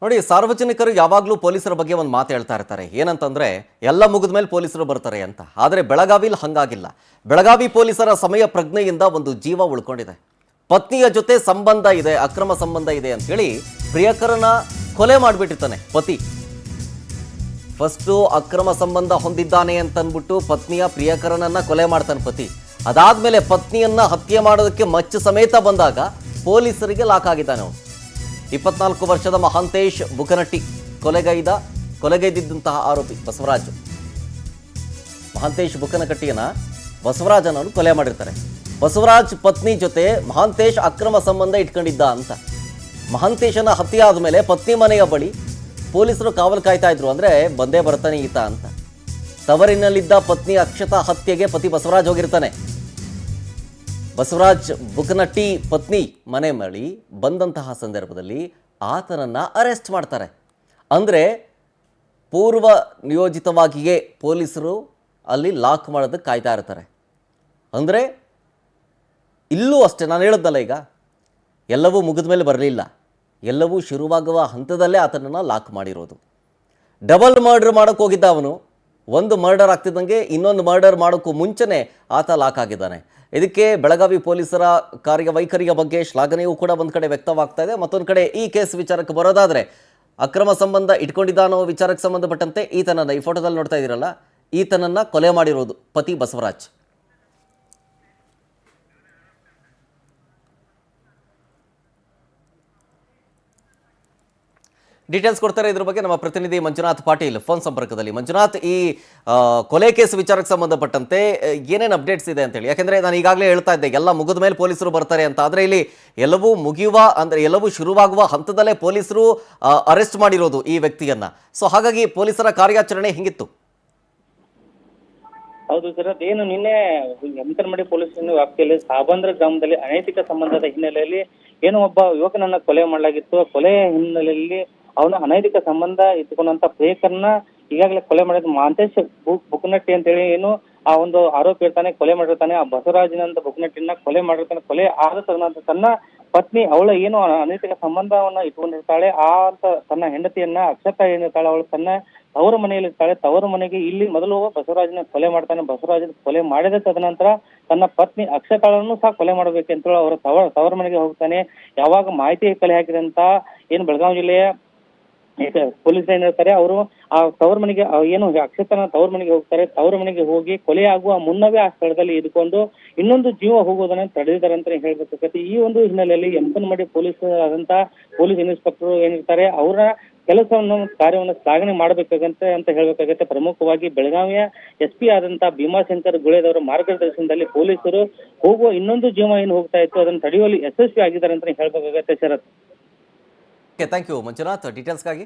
ನೋಡಿ, ಸಾರ್ವಜನಿಕರು ಯಾವಾಗಲೂ ಪೊಲೀಸರ ಬಗ್ಗೆ ಒಂದು ಮಾತು ಹೇಳ್ತಾ ಇರ್ತಾರೆ. ಏನಂತಂದ್ರೆ ಎಲ್ಲ ಮುಗಿದ ಮೇಲೆ ಪೊಲೀಸರು ಬರ್ತಾರೆ ಅಂತ. ಆದರೆ ಬೆಳಗಾವಿಲಿ ಹಂಗಾಗಿಲ್ಲ. ಬೆಳಗಾವಿ ಪೊಲೀಸರ ಸಮಯ ಪ್ರಜ್ಞೆಯಿಂದ ಒಂದು ಜೀವ ಉಳ್ಕೊಂಡಿದೆ. ಪತ್ನಿಯ ಜೊತೆ ಸಂಬಂಧ ಇದೆ, ಅಕ್ರಮ ಸಂಬಂಧ ಇದೆ ಅಂತ ಹೇಳಿ ಪ್ರಿಯಕರನ ಕೊಲೆ ಮಾಡಿಬಿಟ್ಟಿರ್ತಾನೆ ಪತಿ. ಫಸ್ಟು ಅಕ್ರಮ ಸಂಬಂಧ ಹೊಂದಿದ್ದಾನೆ ಅಂತಂದ್ಬಿಟ್ಟು ಪತ್ನಿಯ ಪ್ರಿಯಕರನನ್ನ ಕೊಲೆ ಮಾಡ್ತಾನೆ ಪತಿ. ಅದಾದ್ಮೇಲೆ ಪತ್ನಿಯನ್ನ ಹತ್ಯೆ ಮಾಡೋದಕ್ಕೆ ಮಚ್ಚು ಸಮೇತ ಬಂದಾಗ ಪೊಲೀಸರಿಗೆ ಲಾಕ್ ಆಗಿದ್ದಾನೆ ಅವನು. 24 ವರ್ಷದ ಮಹಾಂತೇಶ್ ಬುಕನಟ್ಟಿ ಕೊಲೆಗೈದಿದ್ದಂತಹ ಆರೋಪಿ ಬಸವರಾಜ್. ಮಹಾಂತೇಶ್ ಬುಕನಕಟ್ಟಿಯನ್ನ ಬಸವರಾಜನವರು ಕೊಲೆ ಮಾಡಿರ್ತಾರೆ. ಬಸವರಾಜ್ ಪತ್ನಿ ಜೊತೆ ಮಹಾಂತೇಶ್ ಅಕ್ರಮ ಸಂಬಂಧ ಇಟ್ಕೊಂಡಿದ್ದ ಅಂತ. ಮಹಾಂತೇಶನ ಹತ್ಯೆ ಆದಮೇಲೆ ಪತ್ನಿ ಮನೆಯ ಬಳಿ ಪೊಲೀಸರು ಕಾವಲು ಕಾಯ್ತಾ ಇದ್ರು. ಅಂದರೆ ಬಂದೇ ಬರ್ತಾನೆ ಈತ ಅಂತ. ತವರಿನಲ್ಲಿದ್ದ ಪತ್ನಿ ಅಕ್ಷತಾ ಹತ್ಯೆಗೆ ಪತಿ ಬಸವರಾಜ್ ಹೋಗಿರ್ತಾನೆ. ಬಸವರಾಜ್ ಬುಕನಟ್ಟಿ ಪತ್ನಿ ಮನೆ ಬಳಿ ಬಂದಂತಹ ಸಂದರ್ಭದಲ್ಲಿ ಆತನನ್ನು ಅರೆಸ್ಟ್ ಮಾಡ್ತಾರೆ. ಅಂದರೆ ಪೂರ್ವ ನಿಯೋಜಿತವಾಗಿಯೇ ಪೊಲೀಸರು ಅಲ್ಲಿ ಲಾಕ್ ಮಾಡೋದಕ್ಕೆ ಕಾಯ್ತಾ ಇರ್ತಾರೆ. ಅಂದರೆ ಇಲ್ಲೂ ಅಷ್ಟೇ, ನಾನು ಹೇಳಿದ್ನಲ್ಲ ಈಗ, ಎಲ್ಲವೂ ಮುಗಿದ ಮೇಲೆ ಬರಲಿಲ್ಲ, ಎಲ್ಲವೂ ಶುರುವಾಗುವ ಹಂತದಲ್ಲೇ ಆತನನ್ನು ಲಾಕ್ ಮಾಡಿರೋದು. ಡಬಲ್ ಮರ್ಡರ್ ಮಾಡೋಕ್ಕೆ ಹೋಗಿದ್ದ ಅವನು. ಒಂದು ಮರ್ಡರ್ ಆಗ್ತಿದ್ದಂಗೆ ಇನ್ನೊಂದು ಮರ್ಡರ್ ಮಾಡೋಕ್ಕೂ ಮುಂಚೆನೇ ಆತ ಲಾಕ್ ಆಗಿದ್ದಾನೆ. ಇದಕ್ಕೆ ಬೆಳಗಾವಿ ಪೊಲೀಸರ ಕಾರ್ಯವೈಖರಿಯ ಬಗ್ಗೆ ಶ್ಲಾಘನೆಯೂ ಕೂಡ ಒಂದು ಕಡೆ ವ್ಯಕ್ತವಾಗ್ತಾ ಇದೆ. ಮತ್ತೊಂದು ಕಡೆ ಈ ಕೇಸ್ ವಿಚಾರಕ್ಕೆ ಬರೋದಾದರೆ, ಅಕ್ರಮ ಸಂಬಂಧ ಇಟ್ಕೊಂಡಿದ್ದಾನೋ ವಿಚಾರಕ್ಕೆ ಸಂಬಂಧಪಟ್ಟಂತೆ ಈತನನ್ನು, ಈ ಫೋಟೋದಲ್ಲಿ ನೋಡ್ತಾ ಇದ್ದೀರಲ್ಲ, ಈತನನ್ನು ಕೊಲೆ ಮಾಡಿರೋದು ಪತಿ ಬಸವರಾಜ್. ಡೀಟೇಲ್ಸ್ ಕೊಡ್ತಾರೆ ಇದ್ರ ಬಗ್ಗೆ ನಮ್ಮ ಪ್ರತಿನಿಧಿ ಮಂಜುನಾಥ್ ಪಾಟೀಲ್ ಫೋನ್ ಸಂಪರ್ಕದಲ್ಲಿ. ಮಂಜುನಾಥ್, ಈ ಕೊಲೆ ಕೇಸ್ ವಿಚಾರಕ್ಕೆ ಸಂಬಂಧಪಟ್ಟಂತೆ ಏನೇನು ಅಪ್ಡೇಟ್ಸ್ ಇದೆ ಅಂತೇಳಿ? ಯಾಕೆಂದರೆ ನಾನು ಈಗಾಗಲೇ ಹೇಳ್ತಾ ಇದ್ದೆ, ಎಲ್ಲ ಮುಗಿದ ಮೇಲೆ ಪೊಲೀಸರು ಬರ್ತಾರೆ ಅಂತ. ಆದರೆ ಇಲ್ಲಿ ಎಲ್ಲವೂ ಎಲ್ಲವೂ ಶುರುವಾಗುವ ಹಂತದಲ್ಲೇ ಪೊಲೀಸರು ಅರೆಸ್ಟ್ ಮಾಡಿರೋದು ಈ ವ್ಯಕ್ತಿಯನ್ನ. ಸೊ ಹಾಗಾಗಿ ಪೊಲೀಸರ ಕಾರ್ಯಾಚರಣೆ ಹಿಂಗಿತ್ತು. ಹೌದು ಸರ್, ಅದೇನು ನಿನ್ನೆ ಯಮಕನಮಡಿ ಪೊಲೀಸ್ ವ್ಯಾಪ್ತಿಯಲ್ಲಿ ಸಾಬಂದ್ರ ಗ್ರಾಮದಲ್ಲಿ ಅನೈತಿಕ ಸಂಬಂಧದ ಹಿನ್ನೆಲೆಯಲ್ಲಿ ಏನೋ ಒಬ್ಬ ಯುವಕನನ್ನ ಕೊಲೆ ಮಾಡಲಾಗಿತ್ತು. ಕೊಲೆ ಹಿನ್ನೆಲೆಯಲ್ಲಿ ಅವನ ಅನೈತಿಕ ಸಂಬಂಧ ಇಟ್ಟುಕೊಂಡಂತ ಪ್ರಿಯಕರನ್ನ ಈಗಾಗಲೇ ಕೊಲೆ ಮಾಡಿದ ಮಹಾಂತೇಶ್ ಬುಕನಟ್ಟಿ ಅಂತ ಹೇಳಿ ಏನು ಆ ಒಂದು ಆರೋಪಿ ಇರ್ತಾನೆ, ಕೊಲೆ ಮಾಡಿರ್ತಾನೆ. ಆ ಬಸವರಾಜನಂತ ಬುಕನಟ್ಟಿನ ಕೊಲೆ ಮಾಡಿರ್ತಾನೆ. ಕೊಲೆ ಆದ ತದನಂತರ ತನ್ನ ಪತ್ನಿ ಅವಳ ಏನು ಅನೈತಿಕ ಸಂಬಂಧವನ್ನ ಇಟ್ಕೊಂಡಿರ್ತಾಳೆ, ಆ ಅಂತ ತನ್ನ ಹೆಂಡತಿಯನ್ನ ಅಕ್ಷತಾ ಏನಿರ್ತಾಳೆ ಅವಳು ತನ್ನ ತವರು ಮನೆಯಲ್ಲಿ ಇರ್ತಾಳೆ. ತವರು ಮನೆಗೆ ಇಲ್ಲಿ ಮೊದಲು ಬಸವರಾಜನ ಕೊಲೆ ಮಾಡ್ತಾನೆ. ಬಸವರಾಜನ ಕೊಲೆ ಮಾಡಿದ ತದನಂತರ ತನ್ನ ಪತ್ನಿ ಅಕ್ಷತಾಳನ್ನು ಸಹ ಕೊಲೆ ಮಾಡಬೇಕಂತ ಅವರ ತವರ ಮನೆಗೆ ಹೋಗ್ತಾನೆ. ಯಾವಾಗ ಮಾಹಿತಿ ಕಲೆ ಹಾಕಿದಂತ ಏನು ಬೆಳಗಾವಿ ಜಿಲ್ಲೆಯ ಪೊಲೀಸ್ ಏನಿರ್ತಾರೆ ಅವರು ಆ ತವರ ಮನೆಗೆ ಏನು ಅಕ್ಷತನ ತವರ ಮನೆಗೆ ಹೋಗ್ತಾರೆ. ತವರ ಮನೆಗೆ ಹೋಗಿ ಕೊಲೆ ಆಗುವ ಮುನ್ನವೇ ಆ ಸ್ಥಳದಲ್ಲಿ ಇದ್ಕೊಂಡು ಇನ್ನೊಂದು ಜೀವ ಹೋಗುವುದನ್ನ ತಡೆದಿದ್ದಾರೆ ಅಂತ ಹೇಳ್ಬೇಕಾಗತ್ತೆ. ಈ ಒಂದು ಹಿನ್ನೆಲೆಯಲ್ಲಿ ಯಮಕನಮಡಿ ಪೊಲೀಸ್ ಆದಂತ ಪೊಲೀಸ್ ಇನ್ಸ್ಪೆಕ್ಟರ್ ಏನಿರ್ತಾರೆ ಅವರ ಕೆಲಸವನ್ನು ಕಾರ್ಯವನ್ನು ಶ್ಲಾಘನೆ ಮಾಡಬೇಕಾಗಂತೆ ಅಂತ ಹೇಳ್ಬೇಕಾಗತ್ತೆ. ಪ್ರಮುಖವಾಗಿ ಬೆಳಗಾವಿಯ SP ಆದಂತ ಭೀಮಾಶಂಕರ್ ಗುಳೇದವರ ಮಾರ್ಗದರ್ಶನದಲ್ಲಿ ಪೊಲೀಸರು ಹೋಗುವ ಇನ್ನೊಂದು ಜೀವ ಏನು ಹೋಗ್ತಾ ಇತ್ತು ಅದನ್ನು ತಡೆಯುವಲ್ಲಿ ಯಶಸ್ವಿ ಆಗಿದ್ದಾರೆ ಅಂತ ಹೇಳ್ಬೇಕಾಗತ್ತೆ. ಶರತ್, ಥ್ಯಾಂಕ್ ಯು ಮಂಜುನಾಥ್ ಡೀಟೇಲ್ಸ್ಗಾಗಿ.